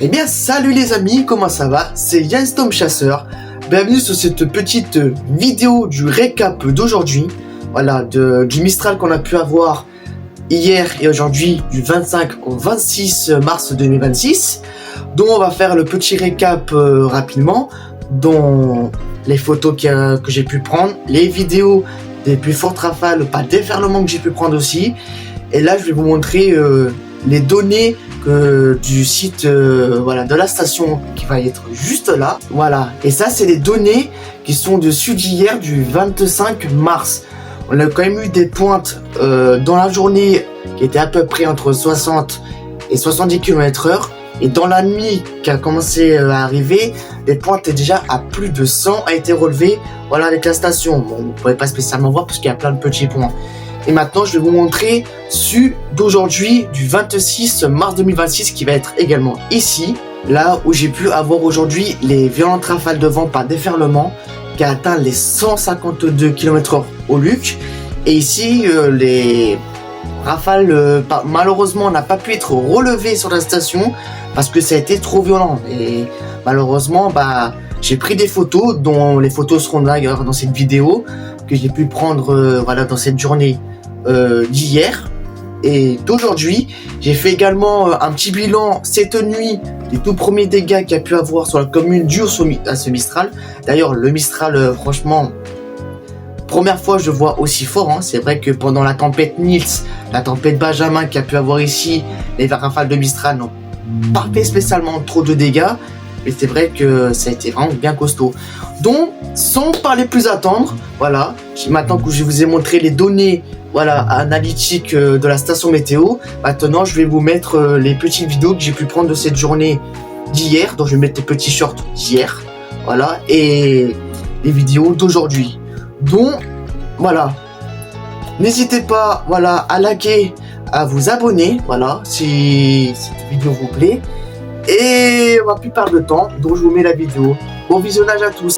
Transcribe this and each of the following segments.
Eh bien salut les amis, comment ça va? C'est Yanstom Chasseur. Bienvenue sur cette petite vidéo du récap d'aujourd'hui. Voilà, du Mistral qu'on a pu avoir hier et aujourd'hui du 25 au 26 mars 2026. Donc on va faire le petit récap rapidement, dont les photos que j'ai pu prendre, les vidéos des plus fortes rafales, pas déferlement que j'ai pu prendre aussi. Et là je vais vous montrer les données du site voilà, de la station qui va être juste là. Voilà, et ça c'est les données qui sont dessus d'hier du 25 mars. On a quand même eu des pointes dans la journée qui étaient à peu près entre 60 et 70 km/h. Et dans la nuit qui a commencé à arriver, les pointes déjà à plus de 100 a été relevées, voilà, avec la station. Bon, vous ne pourrez pas spécialement voir parce qu'il y a plein de petits points. Et maintenant, je vais vous montrer celui d'aujourd'hui, du 26 mars 2026, qui va être également ici, là où j'ai pu avoir aujourd'hui les violentes rafales de vent par déferlement, qui a atteint les 152 km/h au Luc. Et ici, les rafales, malheureusement, n'a pas pu être relevées sur la station, parce que ça a été trop violent. Et malheureusement, j'ai pris des photos, dont les photos seront d'ailleurs dans cette vidéo, que j'ai pu prendre voilà, dans cette journée d'hier et d'aujourd'hui. J'ai fait également un petit bilan cette nuit des tout premiers dégâts qu'il y a pu avoir sur la commune due à ce Mistral. D'ailleurs, le Mistral, franchement, première fois je vois aussi fort, hein. C'est vrai que pendant la tempête Nils, la tempête Benjamin qu'il y a pu avoir ici, les rafales de Mistral n'ont pas fait spécialement trop de dégâts. Mais c'est vrai que ça a été vraiment bien costaud. Donc, sans parler plus attendre, voilà, maintenant que je vous ai montré les données, voilà, analytiques de la station météo, maintenant je vais vous mettre les petites vidéos que j'ai pu prendre de cette journée d'hier. Donc je vais mettre les petits shorts d'hier, voilà, et les vidéos d'aujourd'hui. Donc, voilà, n'hésitez pas, voilà, à liker, à vous abonner, voilà, si cette vidéo vous plaît. Et on va plus perdre de temps, donc je vous mets la vidéo. Bon visionnage à tous.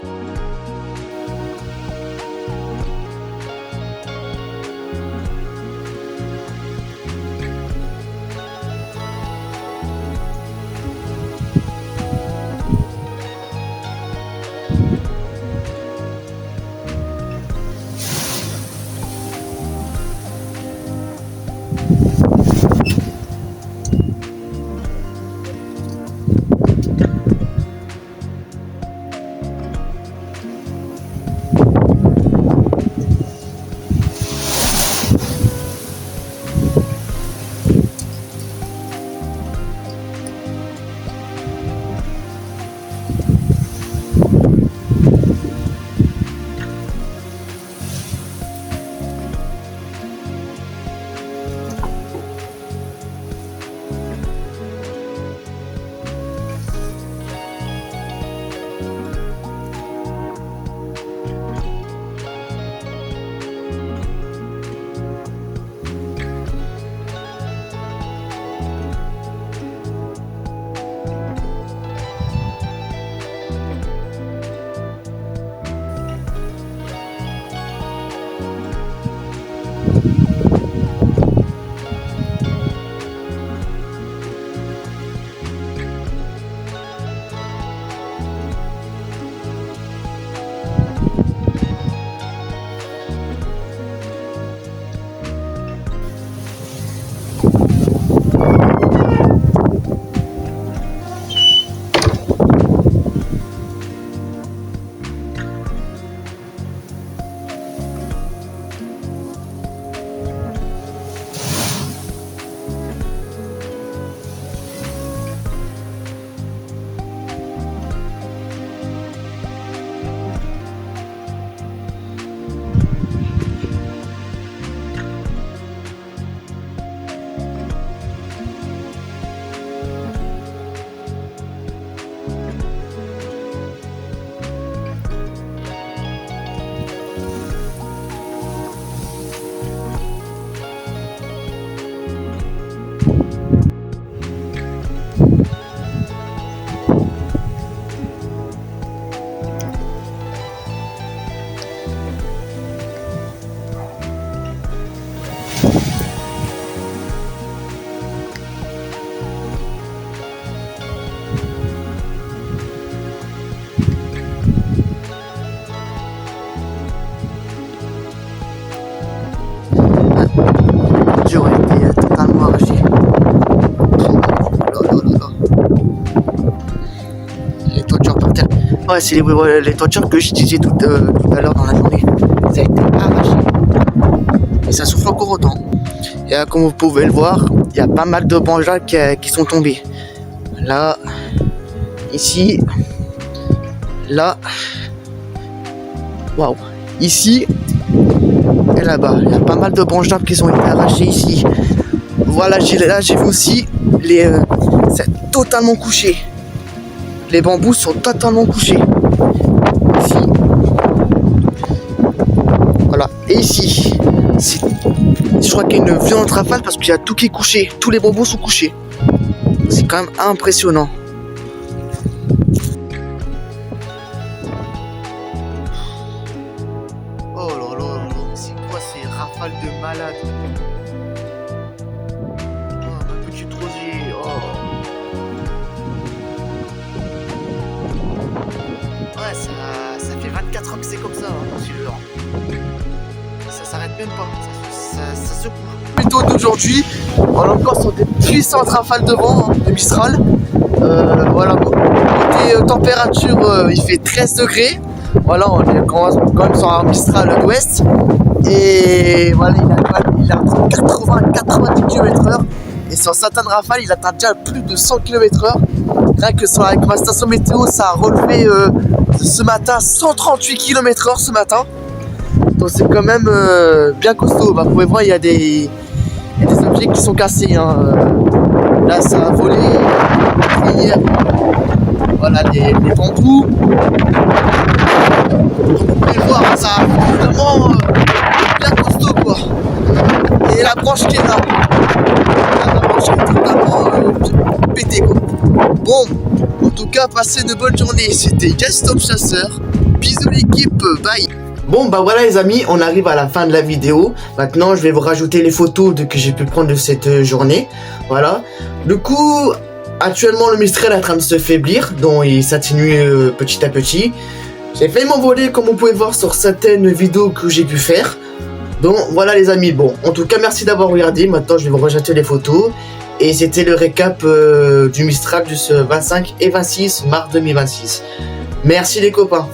a été totalement arraché. Les toitures par terre. Ouais, c'est les toitures que je disais tout à l'heure dans la journée. Ça a été arraché. Et ça souffle encore autant. Et là, comme vous pouvez le voir, il y a pas mal de branches qui sont tombées. Là, ici, là, waouh, ici et là-bas, il y a pas mal de branches d'arbres qui ont été arrachées ici. Voilà, là j'ai vu aussi c'est totalement couché. Les bambous sont totalement couchés. Ici, voilà, et ici, je crois qu'il y a une violente rafale parce qu'il y a tout qui est couché, tous les bambous sont couchés. C'est quand même impressionnant. Oh là là, c'est quoi ces rafales de malade? Oh, ma petite rosier, oh. Ouais, ça fait 24 ans que c'est comme ça, hein, celui-là. Ça s'arrête même pas, ça secoue. Plutôt d'aujourd'hui, on est encore sur des puissantes rafales de vent, hein, de Mistral. Voilà, côté température, il fait 13 degrés. Voilà, on est quand même sur un Mistral d'ouest. Et voilà, il a entre 80 et 90 km/h. Et sur certaines rafales, il atteint déjà plus de 100 km/h. Rien que avec ma station météo, ça a relevé ce matin 138 km/h ce matin. Donc c'est quand même bien costaud. Bah, vous pouvez voir, il y a des objets qui sont cassés. Hein. Là, ça a volé. Hier, voilà les bambous. Vous pouvez voir, ça a vraiment bien costaud quoi. Et la branche qui est là. La branche qui est totalement pétée quoi. Bon, en tout cas, passez une bonne journée. C'était Gaston Chasseur. Bisous l'équipe, bye. Bon bah voilà les amis, on arrive à la fin de la vidéo. Maintenant je vais vous rajouter les photos que j'ai pu prendre de cette journée. Voilà. Du coup, actuellement le Mistral est en train de se faiblir, donc il s'atténue petit à petit. J'ai failli m'envoler comme vous pouvez voir sur certaines vidéos que j'ai pu faire. Donc voilà les amis, bon en tout cas merci d'avoir regardé. Maintenant je vais vous rajouter les photos. Et c'était le récap du Mistral du 25 et 26 mars 2026. Merci les copains.